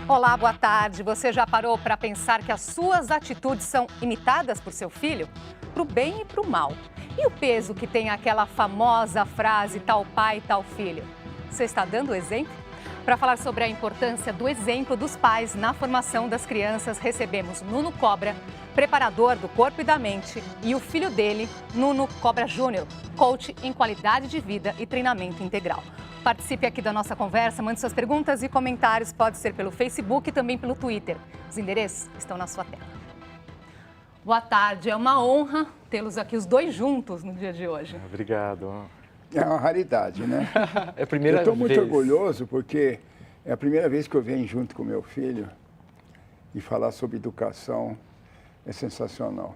Olá, boa tarde. Você já parou para pensar que as suas atitudes são imitadas por seu filho? Para o bem e para o mal. E o peso que tem aquela famosa frase tal pai, tal filho? Você está dando exemplo? Para falar sobre a importância do exemplo dos pais na formação das crianças, recebemos Nuno Cobra, preparador do corpo e da mente, e o filho dele, Nuno Cobra Júnior, coach em qualidade de vida e treinamento integral. Participe aqui da nossa conversa, mande suas perguntas e comentários, pode ser pelo Facebook e também pelo Twitter. Os endereços estão na sua tela. Boa tarde, é uma honra tê-los aqui os dois juntos no dia de hoje. Obrigado. É uma raridade, né? É a primeira vez. Eu estou muito orgulhoso porque é a primeira vez que eu venho junto com meu filho e falar sobre educação é sensacional.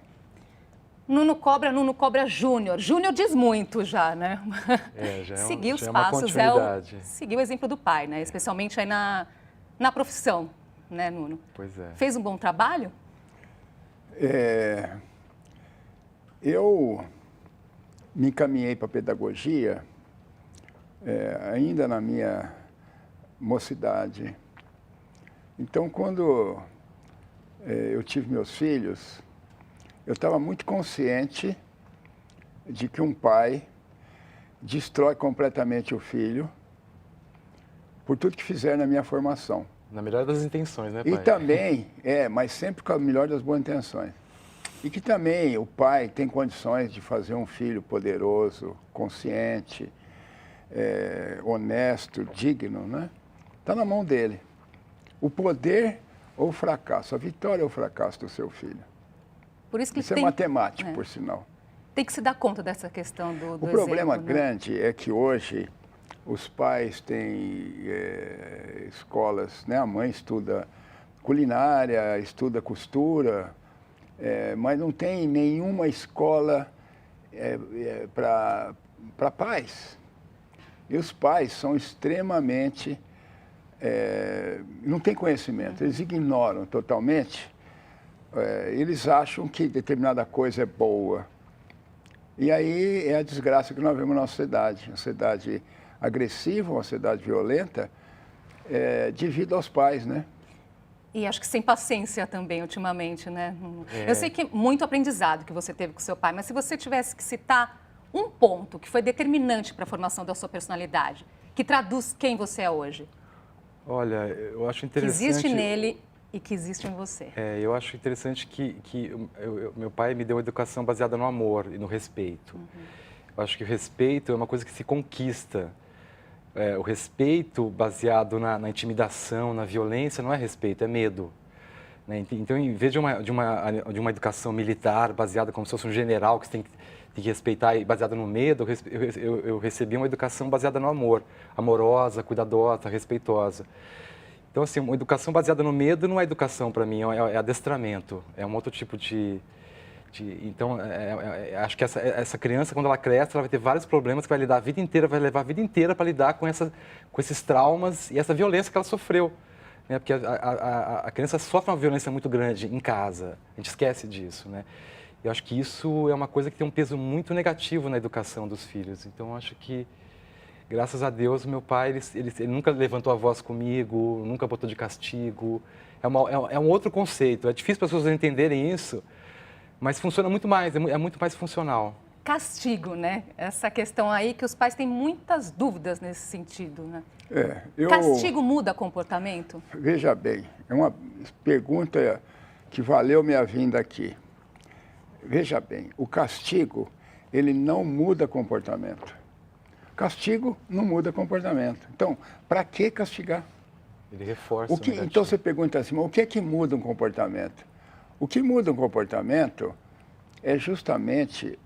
Nuno Cobra Júnior. Júnior diz muito já, né? Já seguir os já passos, é uma seguir o exemplo do pai, né? Especialmente aí na profissão, né, Nuno? Pois é. Fez um bom trabalho? Eu me encaminhei para a pedagogia ainda na minha mocidade. Então, quando eu tive meus filhos, eu estava muito consciente de que um pai destrói completamente o filho por tudo que fizer na minha formação. Na melhor das intenções, né, pai? E também, mas sempre com a melhor das boas intenções. E que também o pai tem condições de fazer um filho poderoso, consciente, honesto, digno, né? Está na mão dele. O poder ou o fracasso, a vitória ou o fracasso do seu filho. Por isso que Isso é matemático, por sinal. Tem que se dar conta dessa questão do O problema exemplo, né? grande é que hoje os pais têm escolas, né? A mãe estuda culinária, estuda costura, mas não tem nenhuma escola para pais. E os pais são extremamente... não têm conhecimento, eles ignoram totalmente. Eles acham que determinada coisa é boa. E aí é a desgraça que nós vemos na nossa sociedade. Uma sociedade agressiva, uma sociedade violenta, devido aos pais, né? E acho que sem paciência também, ultimamente, né? Eu sei que muito aprendizado que você teve com seu pai, mas se você tivesse que citar um ponto que foi determinante para a formação da sua personalidade, que traduz quem você é hoje. Olha, eu acho interessante... Que existe nele e que existe em você. Eu acho interessante que meu pai me deu uma educação baseada no amor e no respeito. Eu acho que o respeito é uma coisa que se conquista. O respeito baseado na intimidação, na violência, não é respeito, é medo. Né? Então, em vez de uma educação militar baseada como se fosse um general que você tem que respeitar e baseada no medo, eu recebi uma educação baseada no amor, amorosa, cuidadosa, respeitosa. Então, assim, uma educação baseada no medo não é educação para mim, é adestramento, é um outro tipo de... Então, acho que essa criança, quando ela cresce, ela vai ter vários problemas que vai lidar a vida inteira, vai levar a vida inteira para lidar com esses traumas e essa violência que ela sofreu. Né? Porque a criança sofre uma violência muito grande em casa, a gente esquece disso, né? Eu acho que isso é uma coisa que tem um peso muito negativo na educação dos filhos. Então, acho que, graças a Deus, meu pai, ele nunca levantou a voz comigo, nunca botou de castigo. É um outro conceito. É difícil para as pessoas entenderem isso, mas funciona muito mais, é muito mais funcional. Castigo, né? Essa questão aí que os pais têm muitas dúvidas nesse sentido, né? Castigo muda comportamento? Veja bem, é uma pergunta que valeu minha vinda aqui. Veja bem, o castigo, ele não muda comportamento. Castigo não muda comportamento. Então, para que castigar? Ele reforça Então você pergunta assim, mas o que é que muda um comportamento? O que muda um comportamento é justamente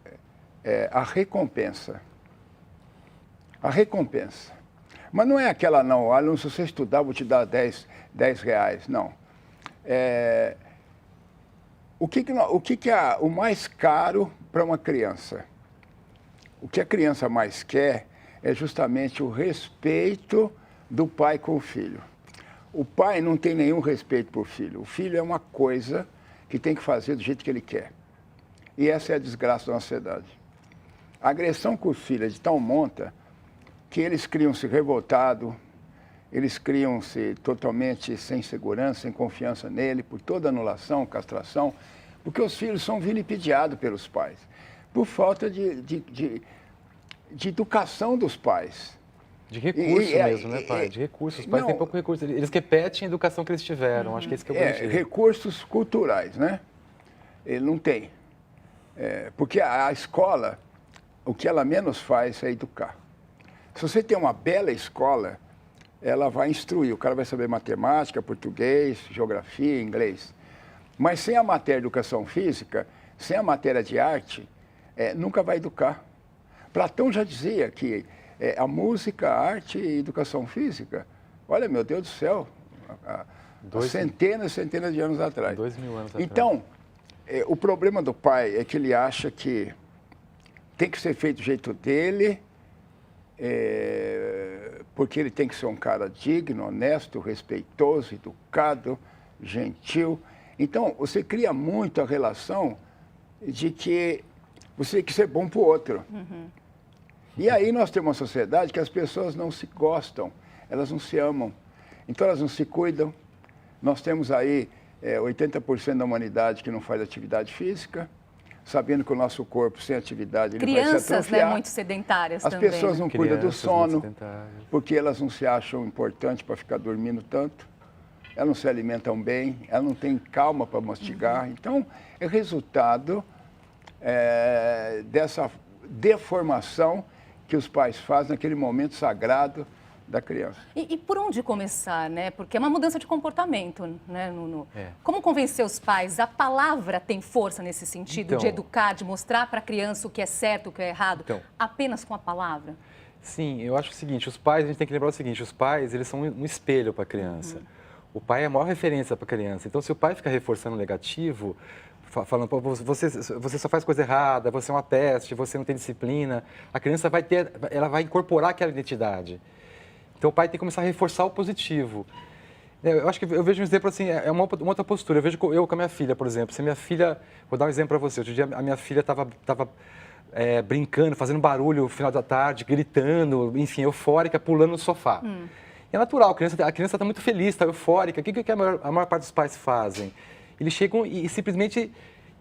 a recompensa. A recompensa. Mas não é aquela, não, aluno, se você estudar, eu vou te dar 10 reais. Não. O que é o mais caro para uma criança? O que a criança mais quer é justamente o respeito do pai com o filho. O pai não tem nenhum respeito por filho. O filho é uma coisa que tem que fazer do jeito que ele quer. E essa é a desgraça da nossa sociedade. A agressão com os filhos é de tal monta que eles criam-se revoltados, eles criam-se totalmente sem segurança, sem confiança nele, por toda anulação, castração, porque os filhos são vilipendiados pelos pais, por falta de educação dos pais. De recurso mesmo, né, pai? De recursos. Os pais têm pouco recurso. Eles repetem a educação que eles tiveram. Acho que esse que é o grande erro. Recursos culturais, né? Ele não tem. Porque a escola, o que ela menos faz é educar. Se você tem uma bela escola, ela vai instruir. O cara vai saber matemática, português, geografia, inglês. Mas sem a matéria de educação física, sem a matéria de arte, nunca vai educar. Platão já dizia que a música, a arte e a educação física, olha, meu Deus do céu, há centenas e centenas de anos atrás. 2000 anos atrás. Então, o problema do pai é que ele acha que tem que ser feito do jeito dele, porque ele tem que ser um cara digno, honesto, respeitoso, educado, gentil. Então, você cria muito a relação de que você tem que ser bom para o outro. Uhum. E aí nós temos uma sociedade que as pessoas não se gostam, elas não se amam, então elas não se cuidam. Nós temos aí 80% da humanidade que não faz atividade física, sabendo que o nosso corpo sem atividade ele vai se atrofiar. Crianças, né, muito sedentárias também. As pessoas não cuidam do sono, porque elas não se acham importantes para ficar dormindo tanto, elas não se alimentam bem, elas não têm calma para mastigar. Então, é resultado dessa deformação que os pais fazem naquele momento sagrado da criança. E por onde começar, né? Porque é uma mudança de comportamento, né? Como convencer os pais? A palavra tem força nesse sentido, de educar, de mostrar para a criança o que é certo, o que é errado, apenas com a palavra? Sim, eu acho o seguinte, os pais, a gente tem que lembrar o seguinte, os pais, eles são um espelho para a criança. O pai é a maior referência para a criança. Então, se o pai fica reforçando o negativo, falando, pô, você só faz coisa errada, você é uma peste, você não tem disciplina, a criança ela vai incorporar aquela identidade. Então o pai tem que começar a reforçar o positivo. Eu acho que eu vejo um exemplo assim, é uma outra postura. Eu vejo eu com a minha filha, por exemplo. Se minha filha, vou dar um exemplo para você. Outro dia a minha filha estava brincando, fazendo barulho no final da tarde, gritando, enfim, eufórica, pulando no sofá. E é natural, a criança está muito feliz, está eufórica. O que a maior parte dos pais fazem? Eles chegam e simplesmente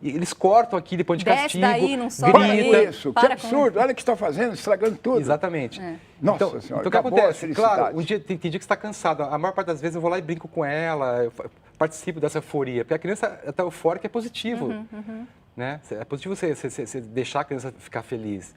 eles cortam aqui, depois de castigo. Daí, não sobe grita. Isso, que absurdo, olha o que está fazendo, estragando tudo. Exatamente. Nossa então, Senhora, então o que acontece? Claro, tem dia que você está cansado. A maior parte das vezes eu vou lá e brinco com ela, eu participo dessa euforia. Porque a criança está eufórica, é positivo. Né? É positivo você deixar a criança ficar feliz.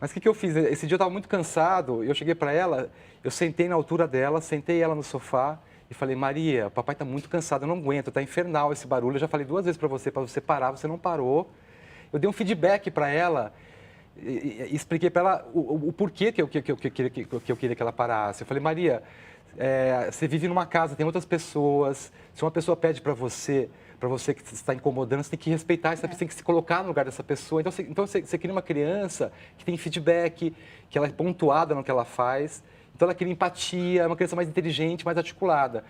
Mas o que eu fiz? Esse dia eu estava muito cansado, eu cheguei para ela, eu sentei na altura dela, sentei ela no sofá e falei, Maria, o papai está muito cansado, eu não aguento, está infernal esse barulho, eu já falei 2 vezes para você parar, você não parou. Eu dei um feedback para ela e expliquei para ela o porquê que eu queria que ela parasse. Eu falei, Maria, você vive numa casa, tem outras pessoas, se uma pessoa pede para você que está incomodando, você tem que respeitar, você tem que se colocar no lugar dessa pessoa. Então você cria uma criança que tem feedback, que ela é pontuada no que ela faz. Então ela cria empatia, é uma criança mais inteligente, mais articulada.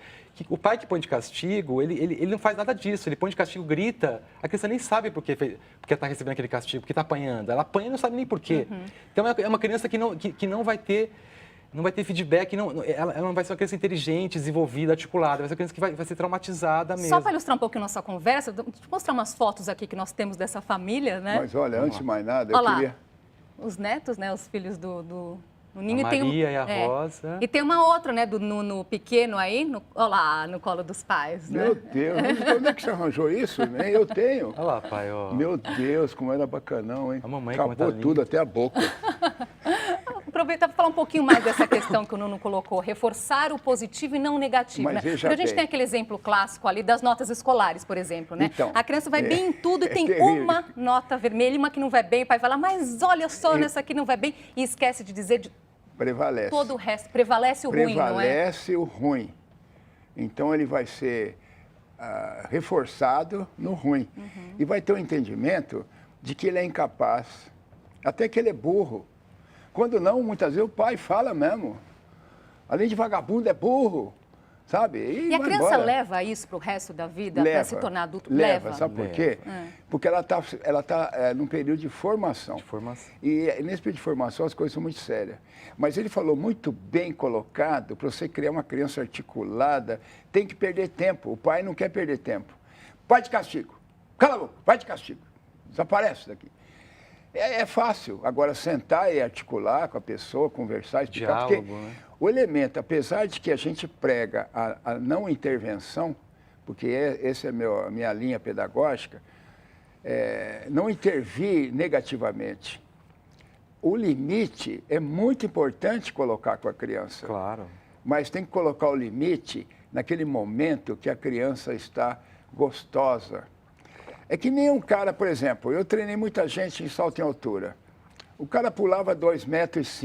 O pai que põe de castigo, ele não faz nada disso. Ele põe de castigo, grita, a criança nem sabe porque está recebendo aquele castigo, porque está apanhando. Ela apanha e não sabe nem por quê. Então é uma criança que não vai ter feedback, ela não vai ser uma criança inteligente, desenvolvida, articulada, vai ser uma criança que vai ser traumatizada mesmo. Só para ilustrar um pouquinho nossa conversa, vou mostrar umas fotos aqui que nós temos dessa família, né? Mas olha, antes de mais nada, eu queria... Os netos, né, os filhos do Ninho. A Maria e a Rosa. E tem uma outra, né, do Nuno pequeno aí, olha lá, no colo dos pais, né? Meu Deus, onde é que você arranjou isso? Nem eu tenho. Olha lá, pai, ó. Meu Deus, como era bacanão, hein? A mamãe acabou tudo, até a boca. Aproveitar para falar um pouquinho mais dessa questão que o Nuno colocou, reforçar o positivo e não o negativo, mas né? Porque a gente tem aquele exemplo clássico ali das notas escolares, por exemplo, né? Então, a criança vai bem em tudo e tem uma nota vermelha, uma que não vai bem, o pai fala, mas olha só, nessa aqui não vai bem, e esquece de dizer prevalece. Todo o resto, prevalece o ruim, não é? Prevalece o ruim. Então ele vai ser reforçado no ruim. E vai ter um entendimento de que ele é incapaz, até que ele é burro. Quando não, muitas vezes o pai fala mesmo. Além de vagabundo, é burro. sabe? E a vai criança embora. leva isso para o resto da vida, para se tornar adulto? Leva. Sabe por quê? Porque ela tá num período de formação. E nesse período de formação as coisas são muito sérias. Mas ele falou muito bem colocado, para você criar uma criança articulada, tem que perder tempo. O pai não quer perder tempo. Pai de castigo. Cala a boca, pai de castigo. Desaparece daqui. É fácil. Agora, sentar e articular com a pessoa, conversar, explicar. Diálogo, porque né? o elemento, apesar de que a gente prega a não intervenção, porque essa é a minha linha pedagógica, não intervir negativamente. O limite é muito importante colocar com a criança. Claro. Mas tem que colocar o limite naquele momento que a criança está gostosa. É que nem um cara, por exemplo, eu treinei muita gente em salto em altura. O cara pulava 2,5 metros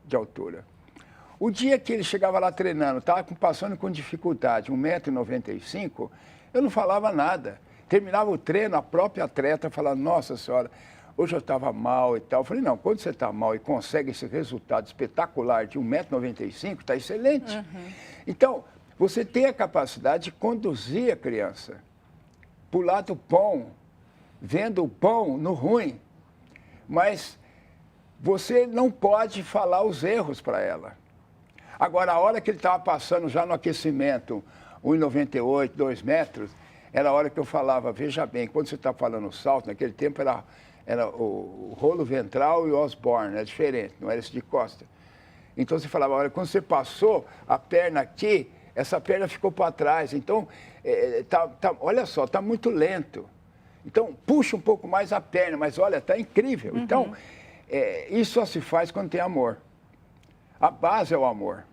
de altura. O dia que ele chegava lá treinando, estava passando com dificuldade, 1,95 m, eu não falava nada. Terminava o treino, a própria atleta falava, nossa senhora, hoje eu estava mal e tal. Eu falei, não, quando você está mal e consegue esse resultado espetacular de 1,95 m, está excelente. Então, você tem a capacidade de conduzir a criança. Pular do pão, vendo o pão no ruim. Mas você não pode falar os erros para ela. Agora, a hora que ele estava passando já no aquecimento, 1,98 m, 2 metros, era a hora que eu falava, veja bem, quando você está falando salto, naquele tempo era o rolo ventral e o Osborne, é diferente, não era esse de costa. Então você falava, olha, quando você passou a perna aqui, essa perna ficou para trás. Então, olha só, está muito lento. Então, puxa um pouco mais a perna, mas olha, está incrível. Então, isso só se faz quando tem amor. A base é o amor.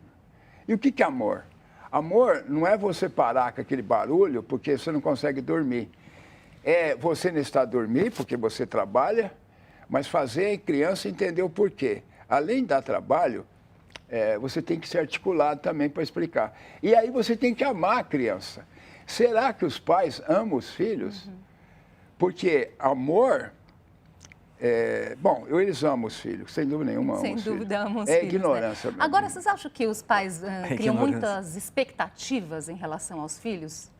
E o que é amor? Amor não é você parar com aquele barulho porque você não consegue dormir. É você necessitar dormir porque você trabalha, mas fazer a criança entender o porquê. Além de dar trabalho, você tem que ser articulado também para explicar. E aí você tem que amar a criança. Será que os pais amam os filhos? Porque amor... bom, eles amam os filhos, sem dúvida nenhuma amam os filhos. Sem dúvida amam os filhos. filhos, Ignorância. Né? Agora, vocês acham que os pais criam muitas expectativas em relação aos filhos?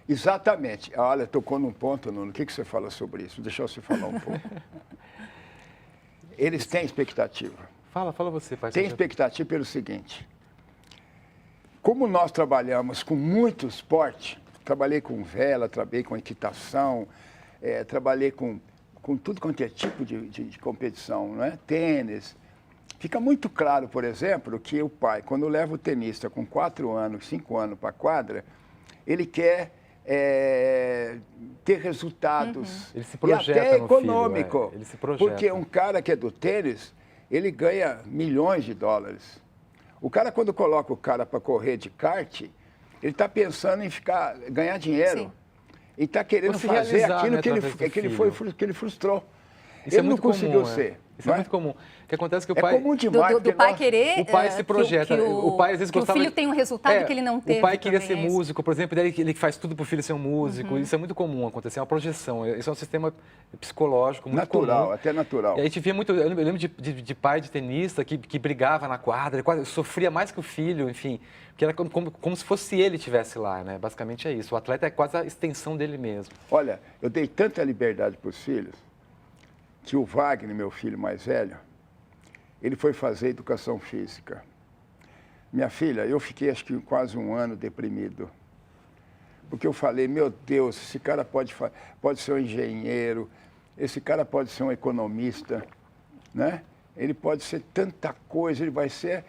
Exatamente. Olha, tocou num ponto, Nuno. O que você fala sobre isso? Deixa eu falar um pouco. Eles têm expectativa. Fala você, pai. Tem expectativa pelo seguinte. Como nós trabalhamos com muito esporte, trabalhei com vela, trabalhei com equitação, trabalhei com tudo quanto é tipo de competição, não é? Tênis. Fica muito claro, por exemplo, que o pai, quando leva o tenista com 4 anos, 5 anos para a quadra, ele quer ter resultados. Ele se projeta e até no econômico. Filho, Ele se projeta. Porque um cara que é do tênis, ele ganha milhões de dólares. O cara, quando coloca o cara para correr de kart, ele está pensando em ganhar dinheiro. Sim. E está querendo fazer aquilo que ele frustrou. Isso ele não conseguiu ser. Isso é muito comum. O que acontece é que o pai... É comum demais. Do pai querer... O pai se projeta. O pai, às vezes, gostava... o filho tem um resultado que ele não teve. O pai queria ser músico, por exemplo, daí ele faz tudo para o filho ser um músico. Isso é muito comum acontecer, é uma projeção. Isso é um sistema psicológico muito natural, comum. até natural. E a gente via muito... Eu lembro de pai de tenista que brigava na quadra, ele quase sofria mais que o filho, enfim. Porque era como se fosse ele estivesse lá, né? Basicamente é isso. O atleta é quase a extensão dele mesmo. Olha, eu dei tanta liberdade para os filhos que o Wagner, meu filho mais velho, ele foi fazer educação física. Minha filha, eu fiquei acho que quase 1 ano deprimido. Porque eu falei, meu Deus, esse cara pode ser um engenheiro, esse cara pode ser um economista, né? Ele pode ser tanta coisa, ele vai ser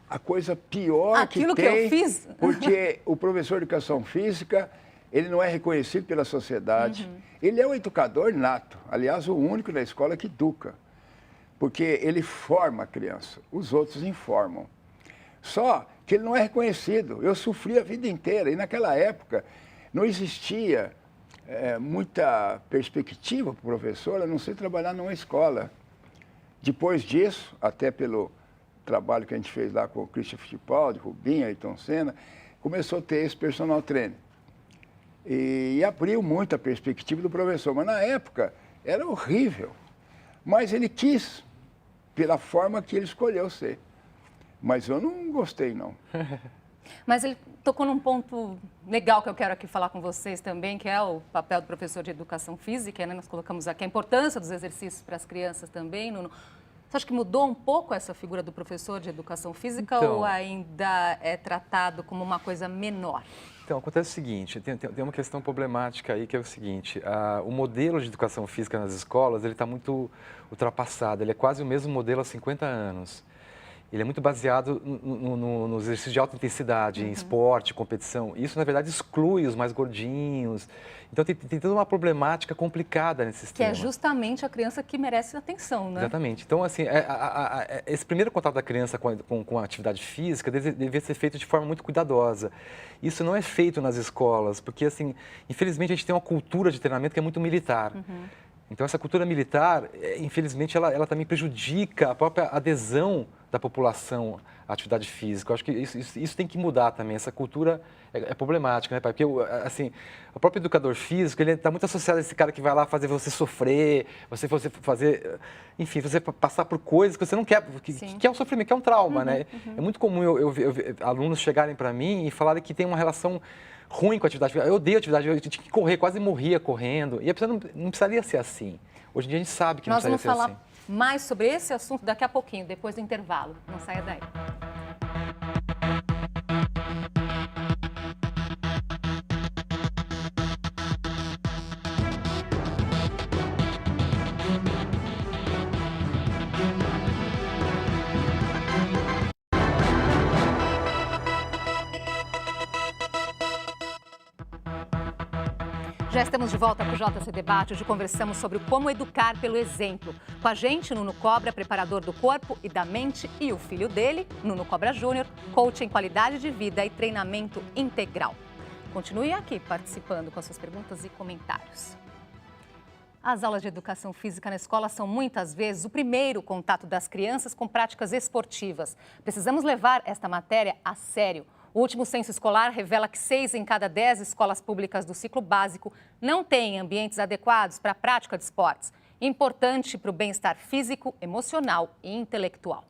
a coisa pior Aquilo que tem. Que eu fiz. Porque o professor de educação física, ele não é reconhecido pela sociedade. Ele é um educador nato, aliás, o único da escola que educa. Porque ele forma a criança, os outros informam. Só que ele não é reconhecido. Eu sofri a vida inteira e naquela época não existia muita perspectiva para o professor a não ser trabalhar numa escola. Depois disso, até pelo trabalho que a gente fez lá com o Christian Fittipaldi, Rubinho, Ayrton Senna, começou a ter esse personal trainer. E abriu muito a perspectiva do professor. Mas na época era horrível. Mas ele quis, pela forma que ele escolheu ser. Mas eu não gostei, não. Mas ele tocou num ponto legal que eu quero aqui falar com vocês também, que é o papel do professor de educação física, né? Nós colocamos aqui a importância dos exercícios para as crianças também. Você acha que mudou um pouco essa figura do professor de educação física ou ainda é tratado como uma coisa menor? Então, acontece o seguinte, tem uma questão problemática aí que é o seguinte, o modelo de educação física nas escolas, ele está muito ultrapassado, ele é quase o mesmo modelo há 50 anos. Ele é muito baseado nos exercícios de alta intensidade, em esporte, competição. Isso, na verdade, exclui os mais gordinhos. Então, tem toda uma problemática complicada nesse sistema. Que é justamente a criança que merece atenção, né? Exatamente. Então, assim, esse primeiro contato da criança com a atividade física devia ser feito de forma muito cuidadosa. Isso não é feito nas escolas, porque, assim, infelizmente, a gente tem uma cultura de treinamento que é muito militar. Então, essa cultura militar, infelizmente, ela também prejudica a própria adesão da população à atividade física. Eu acho que isso tem que mudar também. Essa cultura é problemática, né, pai? Porque, assim, o próprio educador físico, ele está muito associado a esse cara que vai lá fazer você sofrer, você fazer, enfim, você passar por coisas que você não quer, que é um sofrimento, que é um trauma, né? É muito comum eu ver alunos chegarem para mim e falarem que tem uma relação ruim com a atividade física. Eu odeio atividade, eu tinha que correr, quase morria correndo. E a pessoa não precisaria ser assim. Hoje em dia a gente sabe que não precisaria ser assim. Nós vamos falar mais sobre esse assunto daqui a pouquinho, depois do intervalo. Não saia daí. Já estamos de volta para o JC Debate. Hoje conversamos sobre como educar pelo exemplo. Com a gente, Nuno Cobra, preparador do corpo e da mente, e o filho dele, Nuno Cobra Júnior, coach em qualidade de vida e treinamento integral. Continue aqui participando com as suas perguntas e comentários. As aulas de educação física na escola são muitas vezes o primeiro contato das crianças com práticas esportivas. Precisamos levar esta matéria a sério. O último censo escolar revela que 6 em cada 10 escolas públicas do ciclo básico não têm ambientes adequados para a prática de esportes. Importante para o bem-estar físico, emocional e intelectual.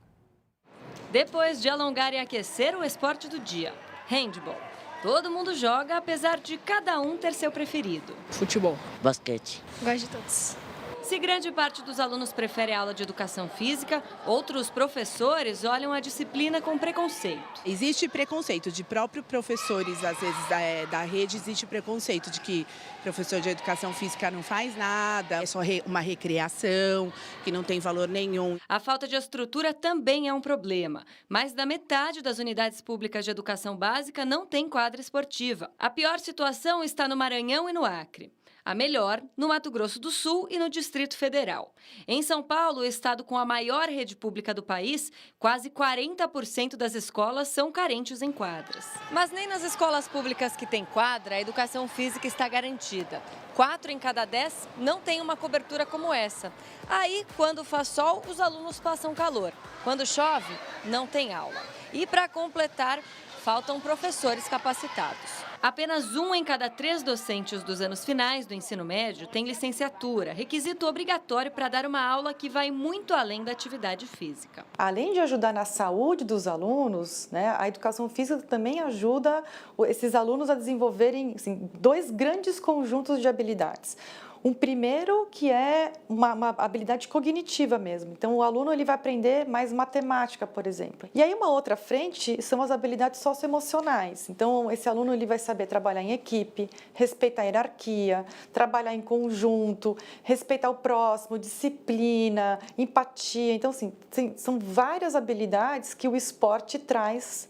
Depois de alongar e aquecer o esporte do dia, handball. Todo mundo joga, apesar de cada um ter seu preferido. Futebol. Basquete. Gosto de todos. Se grande parte dos alunos prefere a aula de educação física, outros professores olham a disciplina com preconceito. Existe preconceito de próprios professores, às vezes, da rede, existe preconceito de que professor de educação física não faz nada, é só uma recreação, que não tem valor nenhum. A falta de estrutura também é um problema. Mais da metade das unidades públicas de educação básica não tem quadra esportiva. A pior situação está no Maranhão e no Acre. A melhor, no Mato Grosso do Sul e no Distrito Federal. Em São Paulo, o estado com a maior rede pública do país, quase 40% das escolas são carentes em quadras. Mas nem nas escolas públicas que têm quadra, a educação física está garantida. 4 em cada 10 não tem uma cobertura como essa. Aí, quando faz sol, os alunos passam calor. Quando chove, não tem aula. E para completar, faltam professores capacitados. Apenas 1 em cada 3 docentes dos anos finais do ensino médio tem licenciatura, requisito obrigatório para dar uma aula que vai muito além da atividade física. Além de ajudar na saúde dos alunos, né, a educação física também ajuda esses alunos a desenvolverem assim, 2 grandes conjuntos de habilidades. Um primeiro que é uma habilidade cognitiva mesmo. Então, o aluno ele vai aprender mais matemática, por exemplo. E aí, uma outra frente são as habilidades socioemocionais. Então, esse aluno ele vai saber trabalhar em equipe, respeitar a hierarquia, trabalhar em conjunto, respeitar o próximo, disciplina, empatia. Então, assim, são várias habilidades que o esporte traz.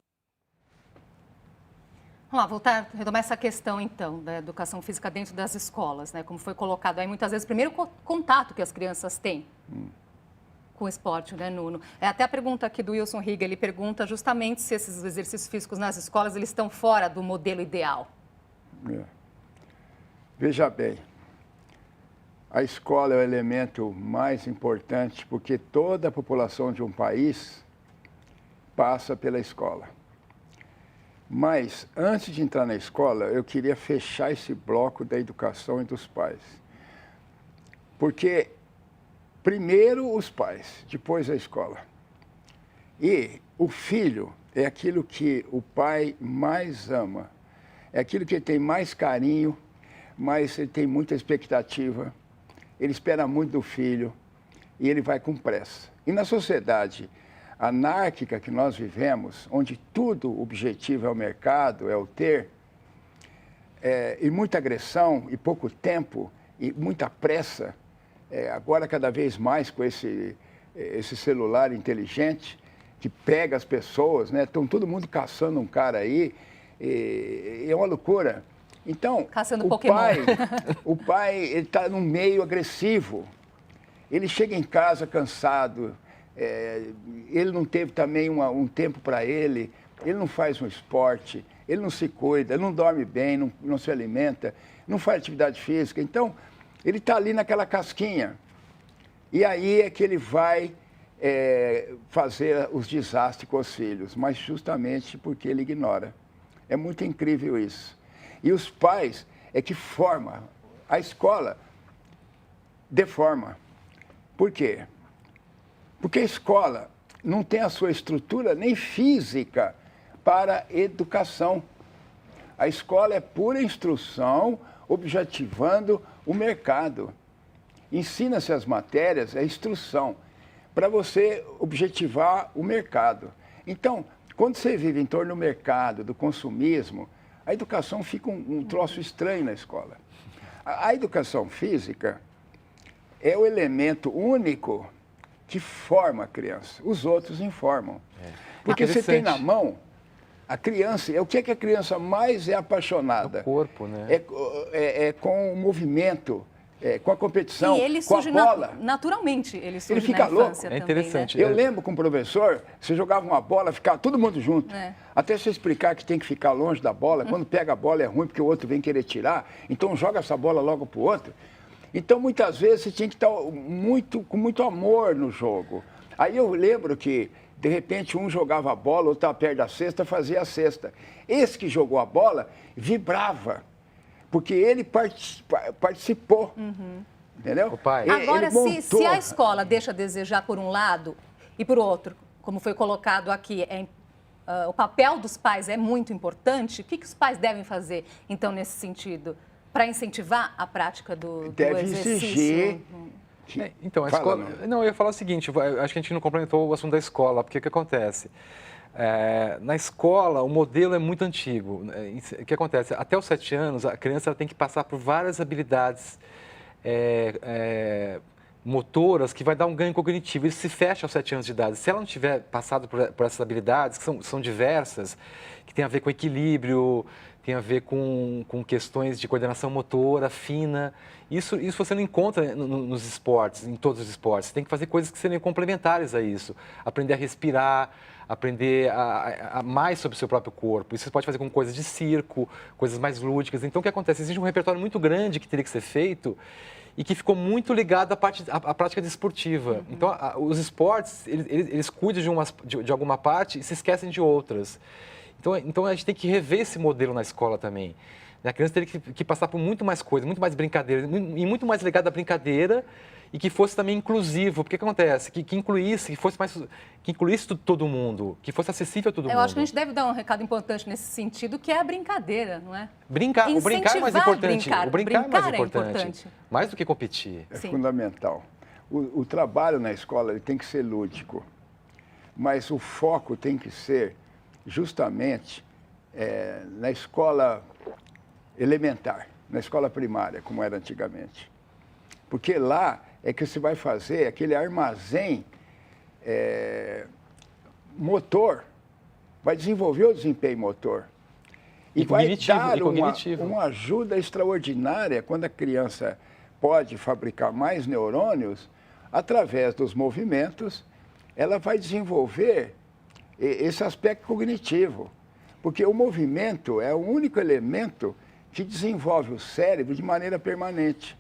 Vamos lá, retomar essa questão, então, da educação física dentro das escolas, né? Como foi colocado aí, muitas vezes, o primeiro contato que as crianças têm com o esporte, né, Nuno? Até a pergunta aqui do Wilson Riga, ele pergunta justamente se esses exercícios físicos nas escolas, eles estão fora do modelo ideal. Veja bem, a escola é o elemento mais importante porque toda a população de um país passa pela escola. Mas, antes de entrar na escola, eu queria fechar esse bloco da educação e dos pais. Porque, primeiro os pais, depois a escola. E o filho, é aquilo que o pai mais ama. É aquilo que ele tem mais carinho, mas ele tem muita expectativa. Ele espera muito do filho e ele vai com pressa. E na sociedade anárquica que nós vivemos, onde tudo o objetivo é o mercado, é o ter, e muita agressão, e pouco tempo, e muita pressa, agora cada vez mais com esse celular inteligente, que pega as pessoas, né? Estão todo mundo caçando um cara aí, é uma loucura. Então, Caçando Pokémon. O pai ele está num meio agressivo. Ele chega em casa cansado, ele não teve também um tempo para ele não faz um esporte, ele não se cuida, ele não dorme bem, não se alimenta, não faz atividade física. Então, ele está ali naquela casquinha. E aí é que ele vai fazer os desastres com os filhos, mas justamente porque ele ignora. É muito incrível isso. E os pais é que formam. A escola deforma. Por quê? Porque a escola não tem a sua estrutura nem física para educação. A escola é pura instrução, objetivando o mercado. Ensina-se as matérias, é instrução, para você objetivar o mercado. Então, quando você vive em torno do mercado, do consumismo, a educação fica um troço estranho na escola. A educação física é o elemento único que forma a criança. Os outros informam. Porque você tem na mão a criança. O que é que a criança mais é apaixonada? O corpo, né? É com o movimento, com a competição, e ele com a surge bola. Naturalmente, ele surge fica na louco. infância É também, interessante. né? Eu lembro com o professor, você jogava uma bola, ficava todo mundo junto. Até você explicar que tem que ficar longe da bola. Quando pega a bola é ruim porque o outro vem querer tirar. Então joga essa bola logo pro outro. Então, muitas vezes, você tinha que estar com muito amor no jogo. Aí eu lembro que, de repente, um jogava a bola, outro estava perto da cesta, fazia a cesta. Esse que jogou a bola vibrava, porque ele participou. Entendeu? O pai. Agora, Ele montou. se a escola deixa a desejar por um lado e por outro, como foi colocado aqui, o papel dos pais é muito importante, o que os pais devem fazer, então, nesse sentido? Para incentivar a prática do exercício? Exigir. Então, a escola... Não, eu ia falar o seguinte, acho que a gente não complementou o assunto da escola, porque o que acontece? Na escola, o modelo é muito antigo. O que acontece? Até os 7 anos, a criança tem que passar por várias habilidades motoras que vai dar um ganho cognitivo. Isso se fecha aos 7 anos de idade. Se ela não tiver passado por essas habilidades, que são diversas, que tem a ver com equilíbrio, tem a ver com questões de coordenação motora fina. Isso você não encontra nos esportes, em todos os esportes. Você tem que fazer coisas que seriam complementares a isso. Aprender a respirar, aprender a mais sobre o seu próprio corpo. Isso você pode fazer com coisas de circo, coisas mais lúdicas. Então, o que acontece? Existe um repertório muito grande que teria que ser feito e que ficou muito ligado à prática desportiva. Então, os esportes, eles cuidam de alguma parte e se esquecem de outras. Então, a gente tem que rever esse modelo na escola também. A criança teria que passar por muito mais coisas, muito mais brincadeira, e muito mais ligado à brincadeira e que fosse também inclusivo. Porque o que acontece? Que incluísse todo mundo, que fosse acessível a todo mundo. Eu acho que a gente deve dar um recado importante nesse sentido, que é a brincadeira, não é? O brincar é mais importante. O brincar é mais importante. Mais do que competir. É fundamental. O trabalho na escola ele tem que ser lúdico, mas o foco tem que ser justamente na escola elementar, na escola primária, como era antigamente. Porque lá é que você vai fazer aquele armazém motor, vai desenvolver o desempenho motor. E vai dar uma ajuda extraordinária quando a criança pode fabricar mais neurônios, através dos movimentos, ela vai desenvolver esse aspecto cognitivo. Porque o movimento é o único elemento que desenvolve o cérebro de maneira permanente.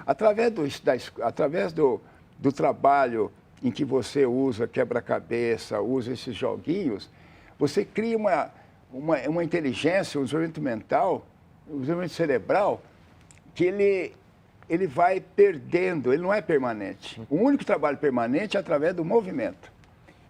Através do trabalho em que você usa quebra-cabeça, usa esses joguinhos, você cria uma inteligência, um desenvolvimento mental, um desenvolvimento cerebral, que ele vai perdendo, ele não é permanente. O único trabalho permanente é através do movimento.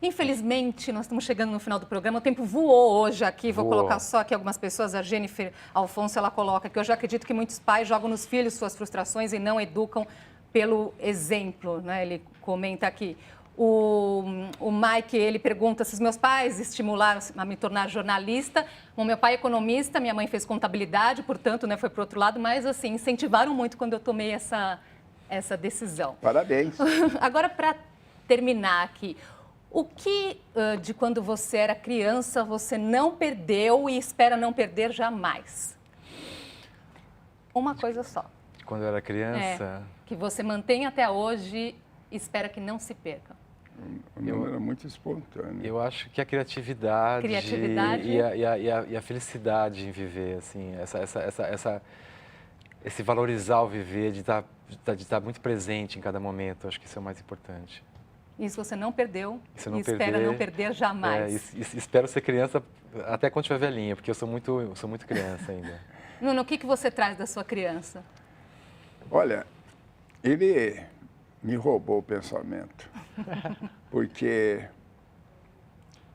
Infelizmente, nós estamos chegando no final do programa. O tempo voou hoje aqui. Vou Voou. colocar só aqui algumas pessoas. A Jennifer Alfonso, ela coloca que eu já acredito que muitos pais jogam nos filhos suas frustrações e não educam pelo exemplo, né? Ele comenta aqui. O Mike, ele pergunta se os meus pais estimularam a me tornar jornalista. Bom, meu pai é economista, minha mãe fez contabilidade, portanto, né, foi para o outro lado, mas assim, incentivaram muito quando eu tomei essa decisão. Parabéns. Agora, para terminar aqui, o que de quando você era criança você não perdeu e espera não perder jamais? Uma coisa só. Quando eu era criança... Que você mantém até hoje e espera que não se perca. O meu era muito espontâneo. Eu acho que a criatividade, e a felicidade em viver, assim, esse valorizar o viver, de estar muito presente em cada momento, acho que isso é o mais importante. Isso você não perdeu não e espera não perder jamais. Espero ser criança até quando estiver velhinha, porque eu sou muito criança ainda. Nuno, o que você traz da sua criança? Olha, ele me roubou o pensamento, porque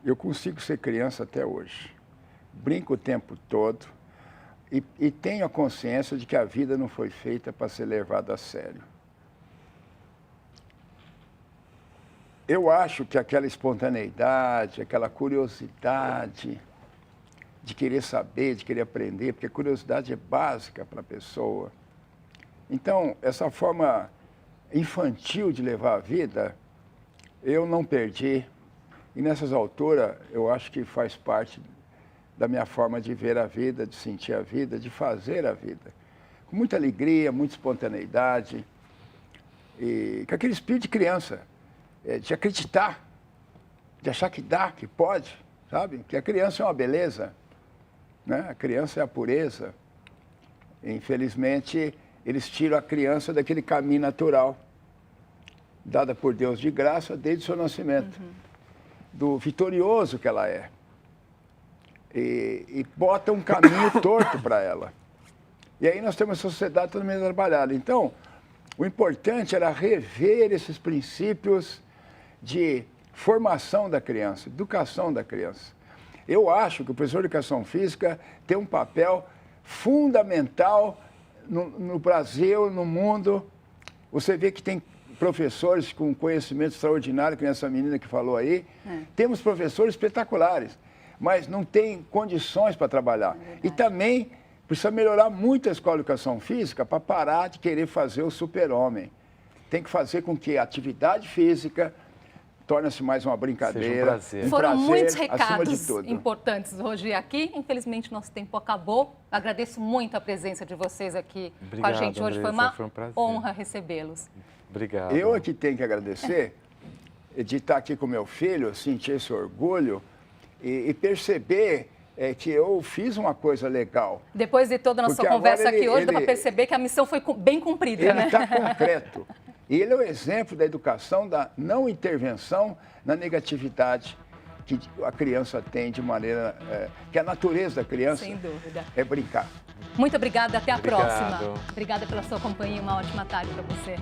eu consigo ser criança até hoje. Brinco o tempo todo e tenho a consciência de que a vida não foi feita para ser levada a sério. Eu acho que aquela espontaneidade, aquela curiosidade de querer saber, de querer aprender, porque a curiosidade é básica para a pessoa. Então, essa forma infantil de levar a vida, eu não perdi. E nessas alturas, eu acho que faz parte da minha forma de ver a vida, de sentir a vida, de fazer a vida. Com muita alegria, muita espontaneidade, e com aquele espírito de criança, de acreditar, de achar que dá, que pode, sabe? Que a criança é uma beleza, né? A criança é a pureza. E, infelizmente, eles tiram a criança daquele caminho natural, dada por Deus de graça desde o seu nascimento, do vitorioso que ela é. E bota um caminho torto para ela. E aí nós temos a sociedade totalmente trabalhada. Então, o importante era rever esses princípios de formação da criança, educação da criança. Eu acho que o professor de educação física tem um papel fundamental no Brasil, no mundo. Você vê que tem professores com conhecimento extraordinário, como essa menina que falou aí. Temos professores espetaculares, mas não tem condições para trabalhar. E também precisa melhorar muito a escola de educação física para parar de querer fazer o super-homem. Tem que fazer com que a atividade física torne-se mais uma brincadeira. Seja um prazer. Foram prazer, muitos acima recados de tudo. importantes hoje aqui. Infelizmente, nosso tempo acabou. Agradeço muito a presença de vocês aqui com a gente hoje. Andressa, Foi um prazer. honra recebê-los. Obrigado. Eu aqui tenho que agradecer de estar aqui com meu filho, sentir esse orgulho e perceber que eu fiz uma coisa legal. Depois de toda a nossa Porque conversa agora aqui hoje, dá para perceber que a missão foi bem cumprida, Ele né? está concreto. E ele é o exemplo da educação, da não intervenção na negatividade que a criança tem de maneira... que a natureza da criança Sem dúvida. é brincar. Muito obrigada, até a Obrigado. próxima. Obrigada pela sua companhia, uma ótima tarde para você.